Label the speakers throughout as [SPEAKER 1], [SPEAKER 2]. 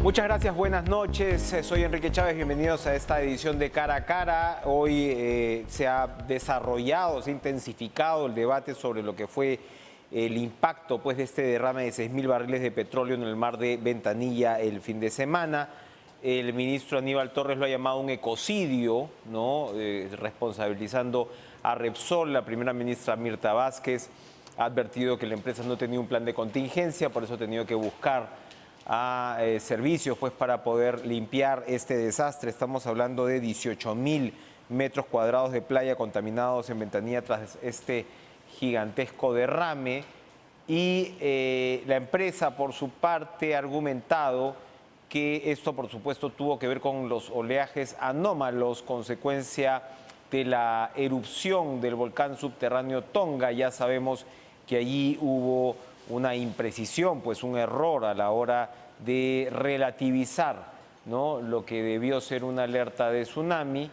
[SPEAKER 1] Muchas gracias, buenas noches. Soy Enrique Chávez, bienvenidos a esta edición de Cara a Cara. Hoy se ha desarrollado, se ha intensificado el debate sobre lo que fue el impacto pues, de este derrame de 6.000 barriles de petróleo en el mar de Ventanilla el fin de semana. El ministro Aníbal Torres lo ha llamado un ecocidio, ¿no? Responsabilizando a Repsol. La primera ministra Mirta Vázquez ha advertido que la empresa no tenía un plan de contingencia, por eso ha tenido que buscar a servicios pues, para poder limpiar este desastre. Estamos hablando de 18.000 metros cuadrados de playa contaminados en Ventanilla tras este gigantesco derrame. Y la empresa, por su parte, ha argumentado que esto, por supuesto, tuvo que ver con los oleajes anómalos, consecuencia de la erupción del volcán subterráneo Tonga. Ya sabemos que allí hubo una imprecisión, pues un error a la hora de relativizar, ¿no?, lo que debió ser una alerta de tsunami,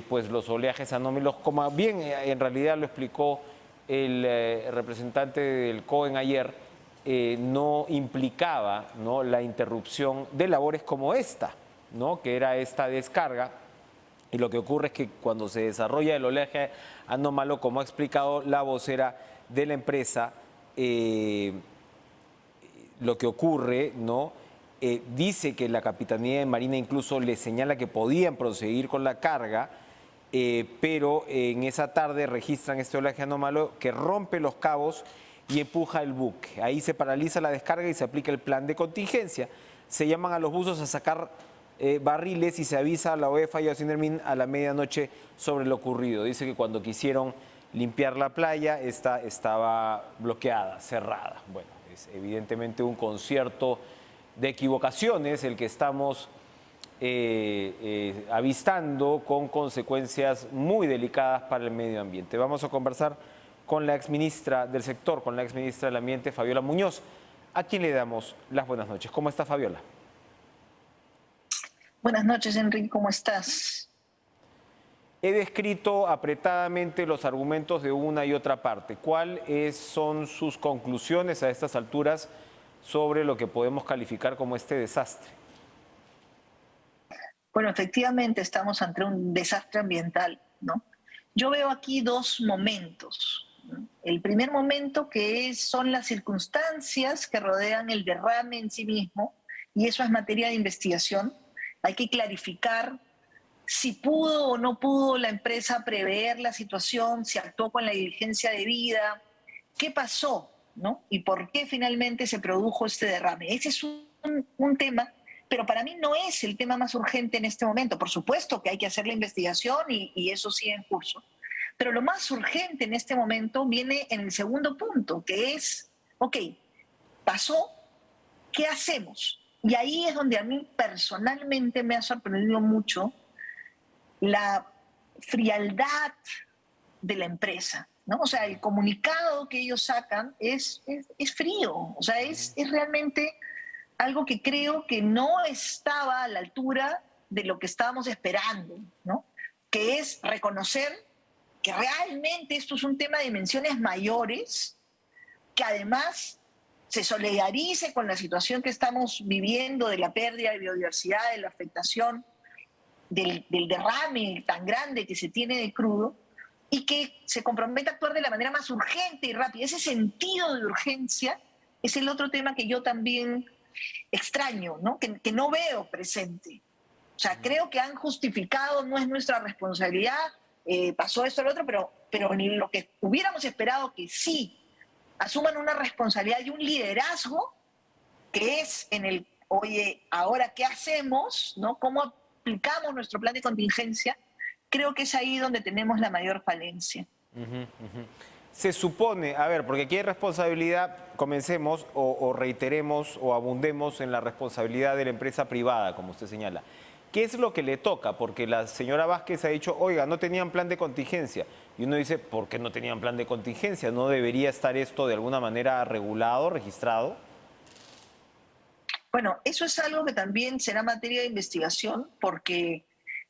[SPEAKER 1] pues los oleajes anómalos, como bien en realidad lo explicó el representante del COEN ayer, no implicaba, ¿no?, la interrupción de labores como esta, ¿no?, que era esta descarga. Y lo que ocurre es que cuando se desarrolla el oleaje anómalo, como ha explicado la vocera de la empresa, lo que ocurre, ¿no? Dice que la Capitanía de Marina incluso le señala que podían proseguir con la carga, pero en esa tarde registran este oleaje anómalo que rompe los cabos y empuja el buque. Ahí se paraliza la descarga y se aplica el plan de contingencia. Se llaman a los buzos a sacar barriles y se avisa a la OEFA y a Sindermin a la medianoche sobre lo ocurrido. Dice que cuando quisieron limpiar la playa, esta estaba bloqueada, cerrada. Bueno, es evidentemente un concierto de equivocaciones el que estamos avistando, con consecuencias muy delicadas para el medio ambiente. Vamos a conversar con la exministra del sector, con la exministra del Ambiente, Fabiola Muñoz, a quien le damos las buenas noches. ¿Cómo está, Fabiola?
[SPEAKER 2] Buenas noches, Enrique, ¿cómo estás?
[SPEAKER 1] He descrito apretadamente los argumentos de una y otra parte. ¿Cuáles son sus conclusiones a estas alturas sobre lo que podemos calificar como este desastre?
[SPEAKER 2] Bueno, efectivamente estamos ante un desastre ambiental, ¿no? Yo veo aquí dos momentos, ¿no? El primer momento son las circunstancias que rodean el derrame en sí mismo, y eso es materia de investigación. Hay que clarificar si pudo o no pudo la empresa prever la situación, si actuó con la diligencia debida, qué pasó, ¿no? Y por qué finalmente se produjo este derrame. Ese es un tema, pero para mí no es el tema más urgente en este momento. Por supuesto que hay que hacer la investigación y eso sigue en curso. Pero lo más urgente en este momento viene en el segundo punto, que es, ok, pasó, ¿qué hacemos? Y ahí es donde a mí personalmente me ha sorprendido mucho la frialdad de la empresa, ¿no? O sea, el comunicado que ellos sacan es frío, o sea, es realmente algo que creo que no estaba a la altura de lo que estábamos esperando, ¿no? Que es reconocer que realmente esto es un tema de dimensiones mayores, que además se solidarice con la situación que estamos viviendo de la pérdida de biodiversidad, de la afectación del derrame tan grande que se tiene de crudo, y que se comprometa a actuar de la manera más urgente y rápida. Ese sentido de urgencia es el otro tema que yo también extraño, ¿no? Que no veo presente. O sea, creo que han justificado, no es nuestra responsabilidad, pasó esto o lo otro, pero ni lo que hubiéramos esperado que sí asuman una responsabilidad y un liderazgo que es en el, oye, ahora qué hacemos, ¿no? ¿Cómo aplicamos nuestro plan de contingencia? Creo que es ahí donde tenemos la mayor falencia.
[SPEAKER 1] Se supone, a ver, porque aquí hay responsabilidad, comencemos o reiteremos o abundemos en la responsabilidad de la empresa privada, como usted señala. ¿Qué es lo que le toca? Porque la señora Vázquez ha dicho, oiga, no tenían plan de contingencia. Y uno dice, ¿por qué no tenían plan de contingencia? ¿No debería estar esto de alguna manera regulado, registrado?
[SPEAKER 2] Bueno, eso es algo que también será materia de investigación, porque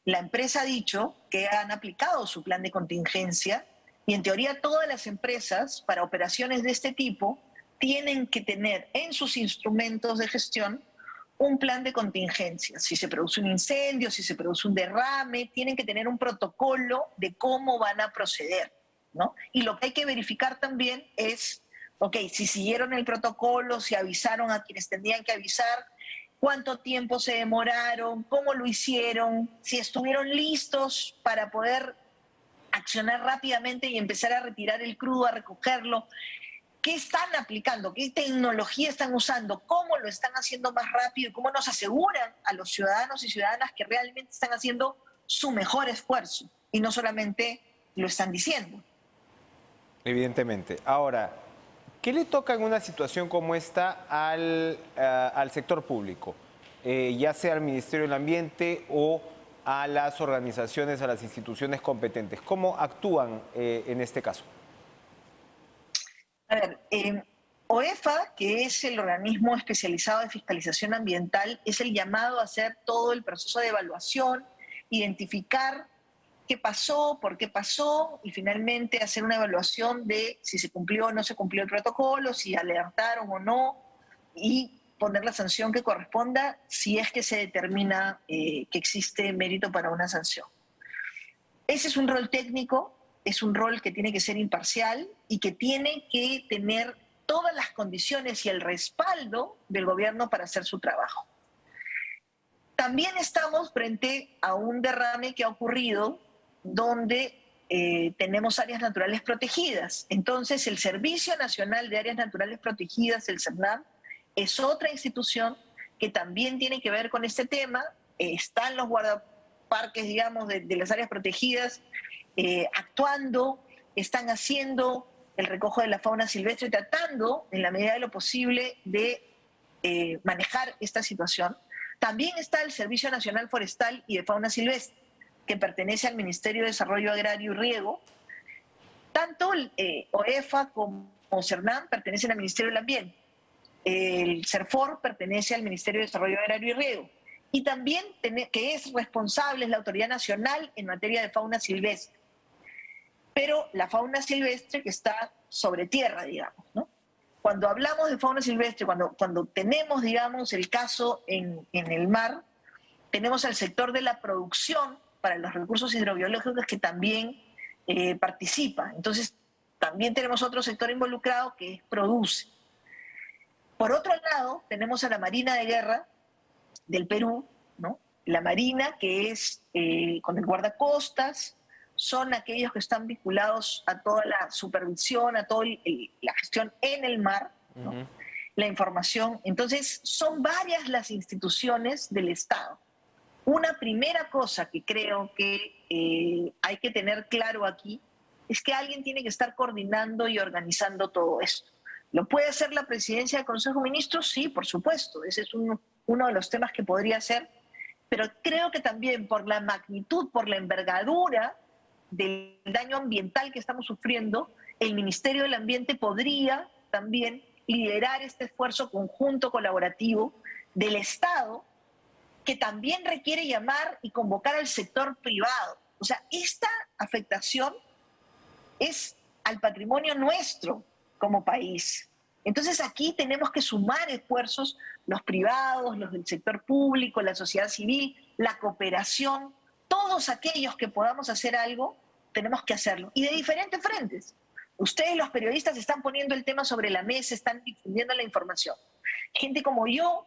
[SPEAKER 2] la empresa ha dicho que han aplicado su plan de contingencia y en teoría todas las empresas para operaciones de este tipo tienen que tener en sus instrumentos de gestión un plan de contingencia. Si se produce un incendio, si se produce un derrame, tienen que tener un protocolo de cómo van a proceder, ¿no? Y lo que hay que verificar también es, ok, si siguieron el protocolo, si avisaron a quienes tenían que avisar, cuánto tiempo se demoraron, cómo lo hicieron, si estuvieron listos para poder accionar rápidamente y empezar a retirar el crudo, a recogerlo. ¿Qué están aplicando? ¿Qué tecnología están usando? ¿Cómo lo están haciendo más rápido? ¿Y cómo nos aseguran a los ciudadanos y ciudadanas que realmente están haciendo su mejor esfuerzo y no solamente lo están diciendo?
[SPEAKER 1] Evidentemente. Ahora, ¿qué le toca en una situación como esta al sector público? Ya sea al Ministerio del Ambiente o a las organizaciones, a las instituciones competentes. ¿Cómo actúan en este caso?
[SPEAKER 2] A ver, OEFA, que es el organismo especializado de fiscalización ambiental, es el llamado a hacer todo el proceso de evaluación, identificar qué pasó, por qué pasó y finalmente hacer una evaluación de si se cumplió o no se cumplió el protocolo, si alertaron o no y poner la sanción que corresponda si es que se determina que existe mérito para una sanción. Ese es un rol técnico, es un rol que tiene que ser imparcial y que tiene que tener todas las condiciones y el respaldo del gobierno para hacer su trabajo. También estamos frente a un derrame que ha ocurrido donde tenemos áreas naturales protegidas. Entonces, el Servicio Nacional de Áreas Naturales Protegidas, el CERNAM, es otra institución que también tiene que ver con este tema. Están los guardaparques, digamos, de las áreas protegidas actuando, están haciendo el recojo de la fauna silvestre, tratando, en la medida de lo posible, de manejar esta situación. También está el Servicio Nacional Forestal y de Fauna Silvestre, que pertenece al Ministerio de Desarrollo Agrario y Riego. Tanto OEFA como CERNAM pertenecen al Ministerio del Ambiente. El CERFOR pertenece al Ministerio de Desarrollo Agrario y Riego. Y también, que es responsable, es la Autoridad Nacional en materia de fauna silvestre. Pero la fauna silvestre que está sobre tierra, digamos, ¿no? Cuando hablamos de fauna silvestre, cuando tenemos, digamos, el caso en el mar, tenemos al sector de la producción para los recursos hidrobiológicos que también participa. Entonces, también tenemos otro sector involucrado que es produce. Por otro lado, tenemos a la Marina de Guerra del Perú, ¿no? La Marina, que es con el guardacostas, son aquellos que están vinculados a toda la supervisión, a toda la gestión en el mar, ¿no? La información. Entonces, son varias las instituciones del Estado. Una primera cosa que creo que hay que tener claro aquí es que alguien tiene que estar coordinando y organizando todo esto. ¿Lo puede hacer la presidencia del Consejo de Ministros? Sí, por supuesto. Ese es uno de los temas que podría hacer. Pero creo que también por la magnitud, por la envergadura del daño ambiental que estamos sufriendo, el Ministerio del Ambiente podría también liderar este esfuerzo conjunto, colaborativo del Estado, que también requiere llamar y convocar al sector privado. O sea, esta afectación es al patrimonio nuestro como país. Entonces aquí tenemos que sumar esfuerzos, los privados, los del sector público, la sociedad civil, la cooperación, todos aquellos que podamos hacer algo, tenemos que hacerlo. Y de diferentes frentes. Ustedes, los periodistas, están poniendo el tema sobre la mesa, están difundiendo la información. Gente como yo,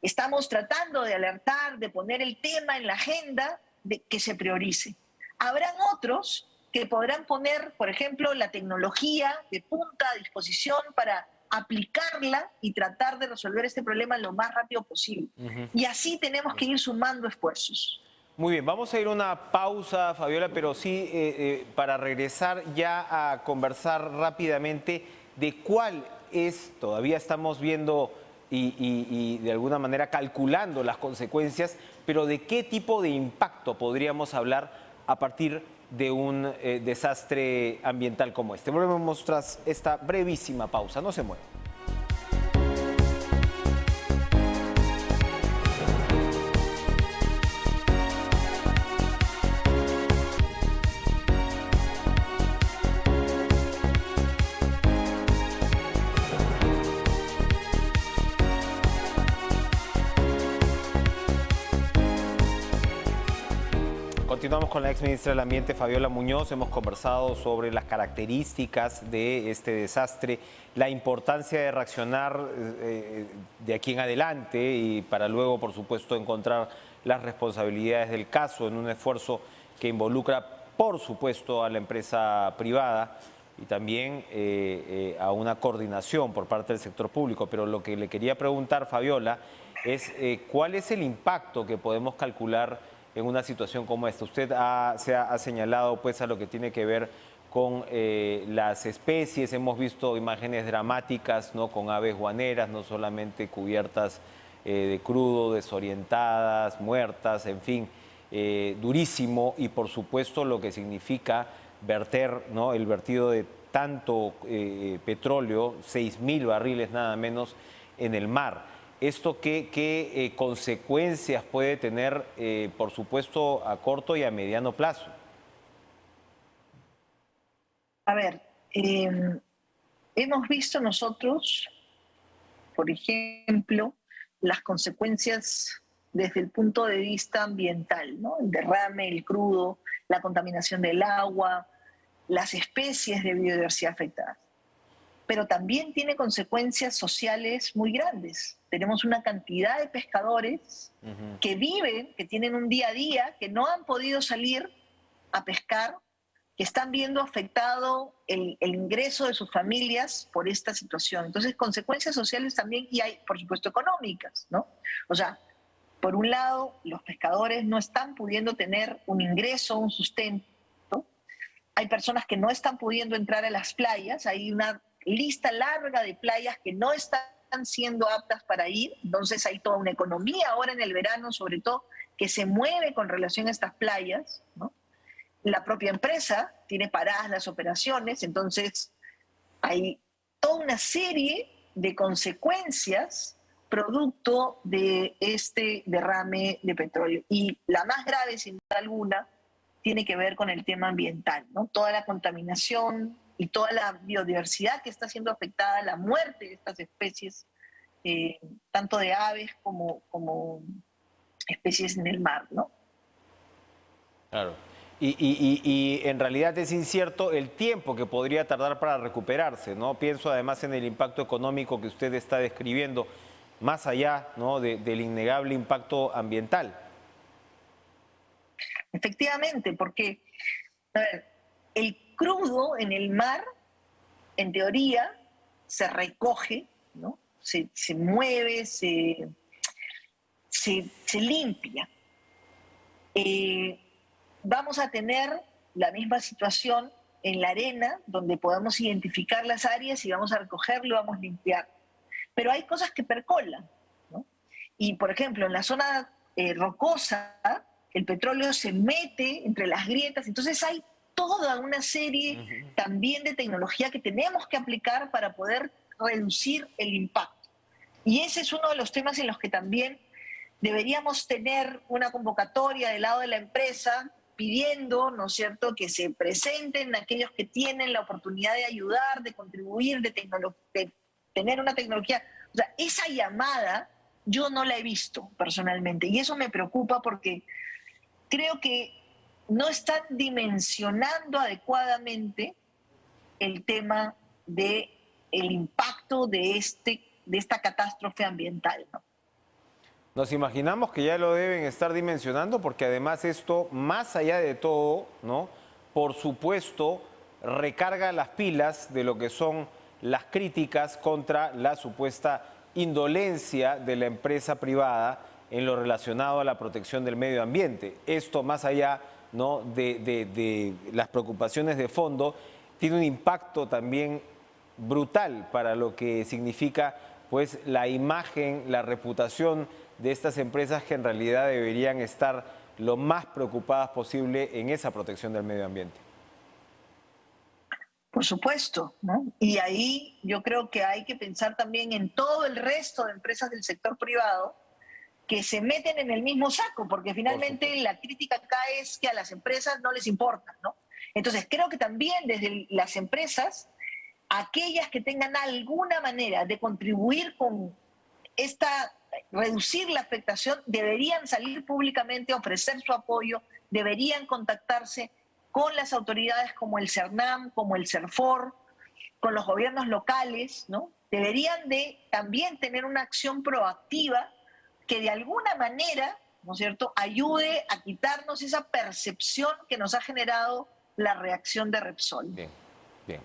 [SPEAKER 2] estamos tratando de alertar, de poner el tema en la agenda, de que se priorice. Habrán otros que podrán poner, por ejemplo, la tecnología de punta a disposición para aplicarla y tratar de resolver este problema lo más rápido posible. Y así tenemos que ir sumando esfuerzos.
[SPEAKER 1] Muy bien, vamos a ir a una pausa, Fabiola, pero sí para regresar ya a conversar rápidamente de cuál es, todavía estamos viendo y de alguna manera calculando las consecuencias, pero de qué tipo de impacto podríamos hablar a partir de un desastre ambiental como este. Volvemos tras esta brevísima pausa, no se muevan. continuamos con la ex ministra del Ambiente, Fabiola Muñoz. Hemos conversado sobre las características de este desastre, la importancia de reaccionar de aquí en adelante y para luego, por supuesto, encontrar las responsabilidades del caso en un esfuerzo que involucra, por supuesto, a la empresa privada y también a una coordinación por parte del sector público. Pero lo que le quería preguntar, Fabiola, es cuál es el impacto que podemos calcular en una situación como esta. Usted se ha señalado pues a lo que tiene que ver con las especies. Hemos visto imágenes dramáticas, ¿no?, con aves guaneras, no solamente cubiertas de crudo, desorientadas, muertas, en fin, durísimo. Y por supuesto lo que significa verter, ¿no?, el vertido de tanto petróleo, 6.000 barriles nada menos, en el mar. ¿Esto qué consecuencias puede tener, por supuesto, a corto y a mediano plazo?
[SPEAKER 2] A ver, hemos visto nosotros, por ejemplo, las consecuencias desde el punto de vista ambiental, ¿no? El derrame, el crudo, la contaminación del agua, las especies de biodiversidad afectadas. Pero también tiene consecuencias sociales muy grandes. Tenemos una cantidad de pescadores que viven, que tienen un día a día, que no han podido salir a pescar, que están viendo afectado el ingreso de sus familias por esta situación. Entonces, consecuencias sociales también, y hay, por supuesto, económicas, ¿no? O sea, por un lado, los pescadores no están pudiendo tener un ingreso, un sustento. Hay personas que no están pudiendo entrar a las playas, hay una lista larga de playas que no están siendo aptas para ir, entonces hay toda una economía ahora en el verano, sobre todo, que se mueve con relación a estas playas, ¿no? La propia empresa tiene paradas las operaciones, entonces hay toda una serie de consecuencias producto de este derrame de petróleo. Y la más grave, sin duda alguna, tiene que ver con el tema ambiental, ¿no? Toda la contaminación y toda la biodiversidad que está siendo afectada, la muerte de estas especies, tanto de aves como especies en el mar, ¿no?
[SPEAKER 1] Claro. Y en realidad es incierto el tiempo que podría tardar para recuperarse, ¿no? Pienso además en el impacto económico que usted está describiendo, más allá, ¿no?, del innegable impacto ambiental.
[SPEAKER 2] Efectivamente, porque, a ver, el crudo en el mar, en teoría, se recoge, ¿no? Se mueve, se limpia. Vamos a tener la misma situación en la arena, donde podamos identificar las áreas y vamos a recogerlo, vamos a limpiar. Pero hay cosas que percolan, ¿no? Y, por ejemplo, en la zona rocosa, el petróleo se mete entre las grietas, entonces hay toda una serie también de tecnología que tenemos que aplicar para poder reducir el impacto. Y ese es uno de los temas en los que también deberíamos tener una convocatoria del lado de la empresa pidiendo, ¿no es cierto?, que se presenten aquellos que tienen la oportunidad de ayudar, de contribuir, de tener una tecnología. O sea, esa llamada yo no la he visto personalmente y eso me preocupa porque creo que no están dimensionando adecuadamente el tema del impacto de esta catástrofe ambiental, ¿no?
[SPEAKER 1] Nos imaginamos que ya lo deben estar dimensionando porque además esto, más allá de todo, ¿no?, por supuesto, recarga las pilas de lo que son las críticas contra la supuesta indolencia de la empresa privada en lo relacionado a la protección del medio ambiente. Esto, más allá, ¿no?, de las preocupaciones de fondo, tiene un impacto también brutal para lo que significa pues la imagen, la reputación de estas empresas que en realidad deberían estar lo más preocupadas posible en esa protección del medio ambiente.
[SPEAKER 2] Por supuesto, ¿no? Y ahí yo creo que hay que pensar también en todo el resto de empresas del sector privado que se meten en el mismo saco, porque finalmente la crítica acá es que a las empresas no les importa, ¿no? Entonces creo que también desde las empresas, aquellas que tengan alguna manera de contribuir con esta reducir la afectación, deberían salir públicamente a ofrecer su apoyo, deberían contactarse con las autoridades como el CERNAM, como el CERFOR, con los gobiernos locales, ¿no? Deberían de también tener una acción proactiva que de alguna manera, ¿no es cierto?, ayude a quitarnos esa percepción que nos ha generado la reacción de Repsol.
[SPEAKER 1] Bien, bien.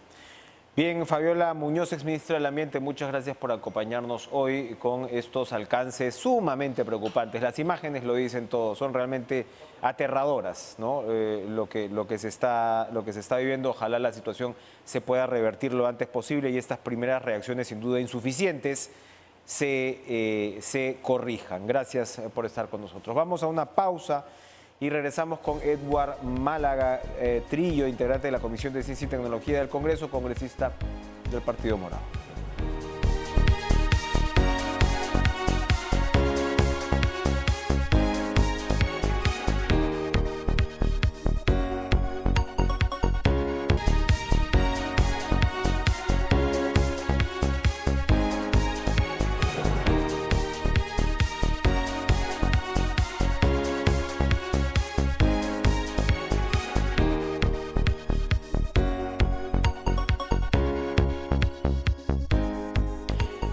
[SPEAKER 1] Bien, Fabiola Muñoz, exministra del Ambiente, muchas gracias por acompañarnos hoy con estos alcances sumamente preocupantes. Las imágenes lo dicen todo, son realmente aterradoras, ¿no? Lo que se está viviendo, ojalá la situación se pueda revertir lo antes posible y estas primeras reacciones, sin duda insuficientes, se corrijan. Gracias por estar con nosotros. Vamos a una pausa y regresamos con Edward Málaga Trillo, integrante de la Comisión de Ciencia y Tecnología del Congreso, congresista del Partido Morado.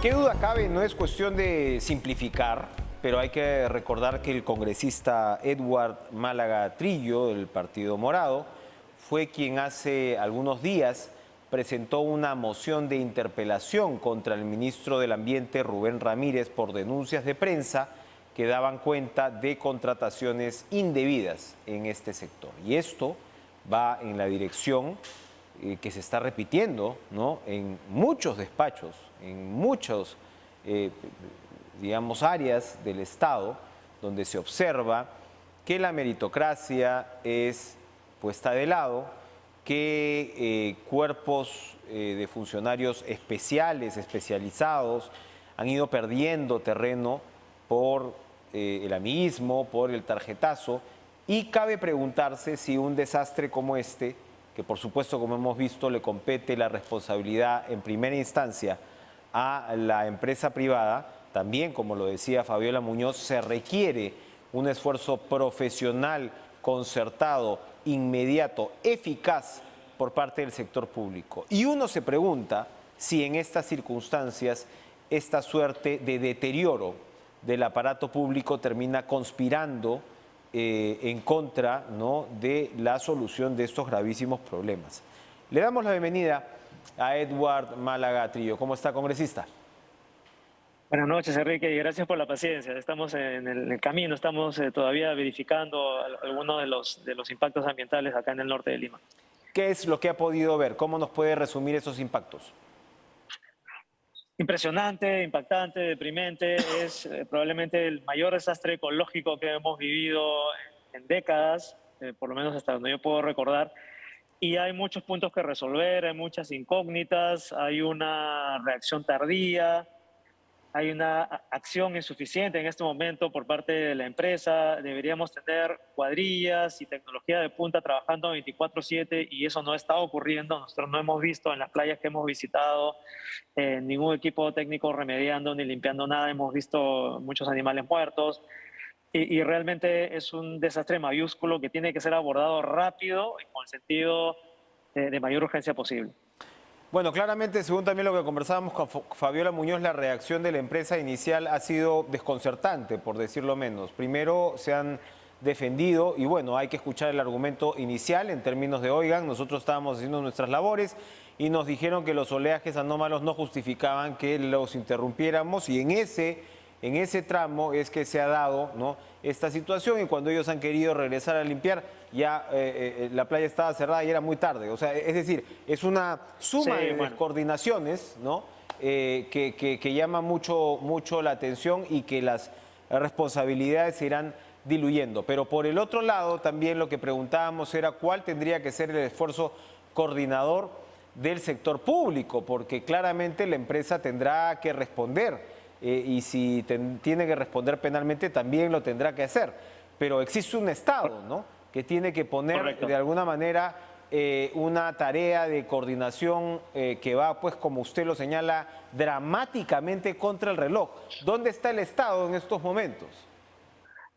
[SPEAKER 1] Qué duda cabe, no es cuestión de simplificar, pero hay que recordar que el congresista Edward Málaga Trillo, del Partido Morado, fue quien hace algunos días presentó una moción de interpelación contra el ministro del Ambiente, Rubén Ramírez, por denuncias de prensa que daban cuenta de contrataciones indebidas en este sector. Y esto va en la dirección que se está repitiendo, ¿no?, en muchos despachos, en muchas, digamos, áreas del Estado, donde se observa que la meritocracia es puesta de lado, que cuerpos de funcionarios especiales, especializados, han ido perdiendo terreno por el amiguismo, por el tarjetazo, y cabe preguntarse si un desastre como este, que por supuesto, como hemos visto, le compete la responsabilidad en primera instancia a la empresa privada, también, como lo decía Fabiola Muñoz, se requiere un esfuerzo profesional, concertado, inmediato, eficaz por parte del sector público. Y uno se pregunta si en estas circunstancias esta suerte de deterioro del aparato público termina conspirando en contra, ¿no?, de la solución de estos gravísimos problemas. Le damos la bienvenida a Edward Málaga Trillo. ¿Cómo está, congresista?
[SPEAKER 3] Buenas noches, Enrique, y gracias por la paciencia. Estamos en el camino, estamos todavía verificando algunos de los impactos ambientales acá en el norte de Lima.
[SPEAKER 1] ¿Qué es lo que ha podido ver? ¿Cómo nos puede resumir esos impactos?
[SPEAKER 3] Impresionante, impactante, deprimente. Es probablemente el mayor desastre ecológico que hemos vivido en décadas, por lo menos hasta donde yo puedo recordar. Y hay muchos puntos que resolver, hay muchas incógnitas, hay una reacción tardía, hay una acción insuficiente en este momento por parte de la empresa. Deberíamos tener cuadrillas y tecnología de punta trabajando 24/7 y eso no está ocurriendo. Nosotros no hemos visto en las playas que hemos visitado ningún equipo técnico remediando ni limpiando nada. Hemos visto muchos animales muertos y realmente es un desastre mayúsculo que tiene que ser abordado rápido y con el sentido de mayor urgencia posible.
[SPEAKER 1] Bueno, claramente, según también lo que conversábamos con Fabiola Muñoz, la reacción de la empresa inicial ha sido desconcertante, por decirlo menos. Primero se han defendido y bueno, hay que escuchar el argumento inicial en términos de, oigan, nosotros estábamos haciendo nuestras labores y nos dijeron que los oleajes anómalos no justificaban que los interrumpiéramos y en ese tramo es que se ha dado, ¿no?, esta situación y cuando ellos han querido regresar a limpiar ya la playa estaba cerrada y era muy tarde. O sea, es decir, es una suma de descoordinaciones, ¿no?, que llama mucho la atención y que las responsabilidades se irán diluyendo. Pero por el otro lado también lo que preguntábamos era cuál tendría que ser el esfuerzo coordinador del sector público, porque claramente la empresa tendrá que responder. Y si tiene que responder penalmente también lo tendrá que hacer. Pero existe un Estado, ¿no?, que tiene que poner de alguna manera una tarea de coordinación que va, pues como usted lo señala, dramáticamente contra el reloj. ¿Dónde está el Estado en estos momentos?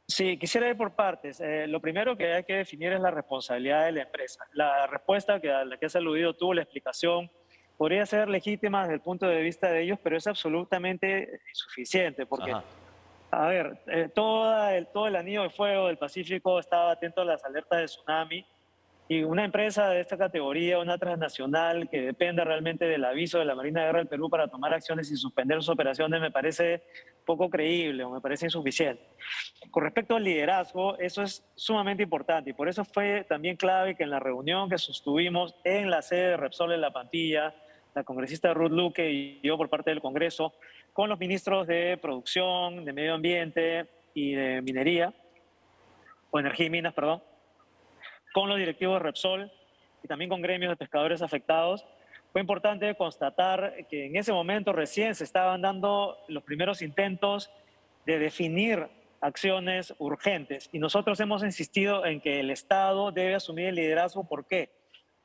[SPEAKER 3] Sí, quisiera ir por partes. Lo primero que hay que definir es la responsabilidad de la empresa. La respuesta a la que has aludido tú, la explicación, podría ser legítima desde el punto de vista de ellos, pero es absolutamente insuficiente porque,
[SPEAKER 1] Ajá.
[SPEAKER 3] a ver, todo el anillo de fuego del Pacífico estaba atento a las alertas de tsunami y una empresa de esta categoría, una transnacional que depende realmente del aviso de la Marina de Guerra del Perú para tomar acciones y suspender sus operaciones me parece poco creíble o me parece insuficiente. Con respecto al liderazgo, eso es sumamente importante y por eso fue también clave que en la reunión que sostuvimos en la sede de Repsol en La Pampilla, la congresista Ruth Luque y yo por parte del Congreso, con los ministros de Producción, de Medio Ambiente y de Minería, o Energía y Minas, perdón, con los directivos de Repsol y también con gremios de pescadores afectados, fue importante constatar que en ese momento recién se estaban dando los primeros intentos de definir acciones urgentes. Y nosotros hemos insistido en que el Estado debe asumir el liderazgo. ¿Por qué?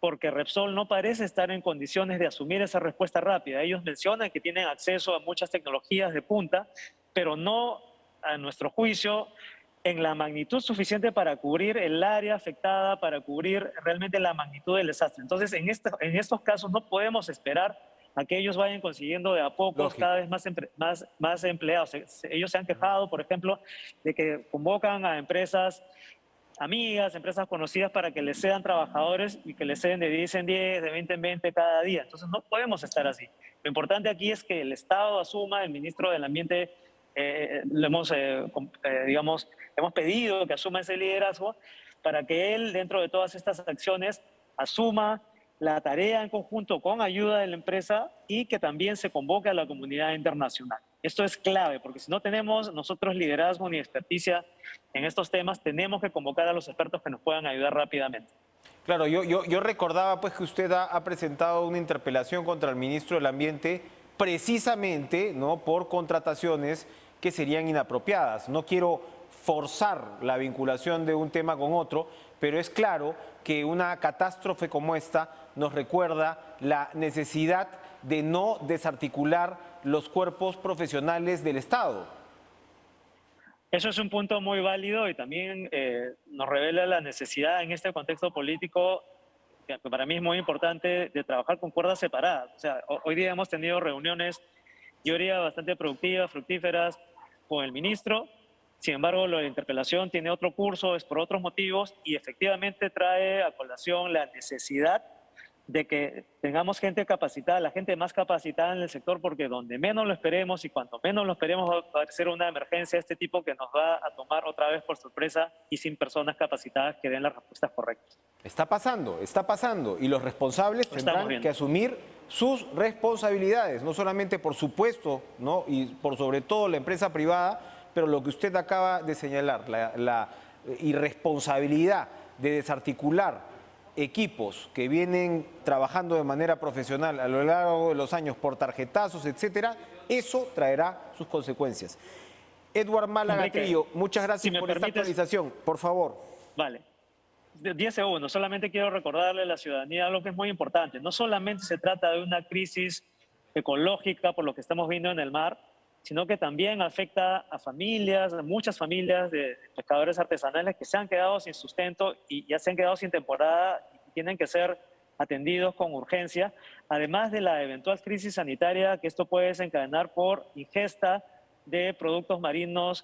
[SPEAKER 3] Porque Repsol no parece estar en condiciones de asumir esa respuesta rápida. Ellos mencionan que tienen acceso a muchas tecnologías de punta, pero no, a nuestro juicio, en la magnitud suficiente para cubrir el área afectada, para cubrir realmente la magnitud del desastre. Entonces, en estos casos no podemos esperar a que ellos vayan consiguiendo de a pocos
[SPEAKER 1] Lógico.
[SPEAKER 3] cada vez más empleados. Ellos se han quejado, por ejemplo, de que convocan a empresas amigas, empresas conocidas para que les cedan trabajadores y que les ceden de 10 en 10, de 20 en 20 cada día. Entonces no podemos estar así. Lo importante aquí es que el Estado asuma, el ministro del Ambiente hemos pedido que asuma ese liderazgo para que él, dentro de todas estas acciones, asuma la tarea en conjunto con ayuda de la empresa y que también se convoque a la comunidad internacional. Esto es clave, porque si no tenemos nosotros liderazgo ni experticia en estos temas, tenemos que convocar a los expertos que nos puedan ayudar rápidamente.
[SPEAKER 1] Claro, yo recordaba pues que usted ha presentado una interpelación contra el ministro del Ambiente precisamente, ¿no?, por contrataciones que serían inapropiadas. No quiero forzar la vinculación de un tema con otro, pero es claro que una catástrofe como esta nos recuerda la necesidad de no desarticular los cuerpos profesionales del Estado.
[SPEAKER 3] Eso es un punto muy válido y también nos revela la necesidad en este contexto político, que para mí es muy importante, de trabajar con cuerdas separadas. O sea, hoy día hemos tenido reuniones, yo diría, bastante productivas, fructíferas, con el ministro. Sin embargo, la interpelación tiene otro curso, es por otros motivos y efectivamente trae a colación la necesidad de que tengamos gente capacitada, la gente más capacitada en el sector, porque donde menos lo esperemos y cuanto menos lo esperemos va a aparecer una emergencia de este tipo que nos va a tomar otra vez por sorpresa y sin personas capacitadas que den las respuestas correctas.
[SPEAKER 1] Está pasando y los responsables tendrán que asumir sus responsabilidades, no solamente por supuesto, ¿no?, y por sobre todo la empresa privada, pero lo que usted acaba de señalar, la irresponsabilidad de desarticular equipos que vienen trabajando de manera profesional a lo largo de los años por tarjetazos, etcétera, eso traerá sus consecuencias. Edward Málaga Trillo, muchas gracias por esta actualización. Por favor.
[SPEAKER 3] Vale. 10 segundos. Solamente quiero recordarle a la ciudadanía algo que es muy importante. No solamente se trata de una crisis ecológica por lo que estamos viendo en el mar, sino que también afecta a familias, a muchas familias de pescadores artesanales que se han quedado sin sustento y ya se han quedado sin temporada y tienen que ser atendidos con urgencia, además de la eventual crisis sanitaria que esto puede desencadenar por ingesta de productos marinos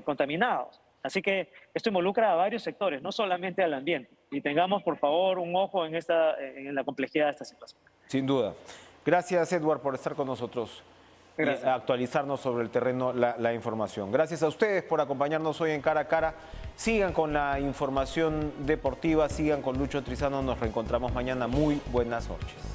[SPEAKER 3] contaminados. Así que esto involucra a varios sectores, no solamente al ambiente. Y tengamos, por favor, un ojo en la complejidad de esta situación.
[SPEAKER 1] Sin duda. Gracias, Edward, por estar con nosotros.
[SPEAKER 3] Gracias.
[SPEAKER 1] Y actualizarnos sobre el terreno la información. Gracias a ustedes por acompañarnos hoy en Cara a Cara. Sigan con la información deportiva, sigan con Lucho Trizano. Nos reencontramos mañana. Muy buenas noches.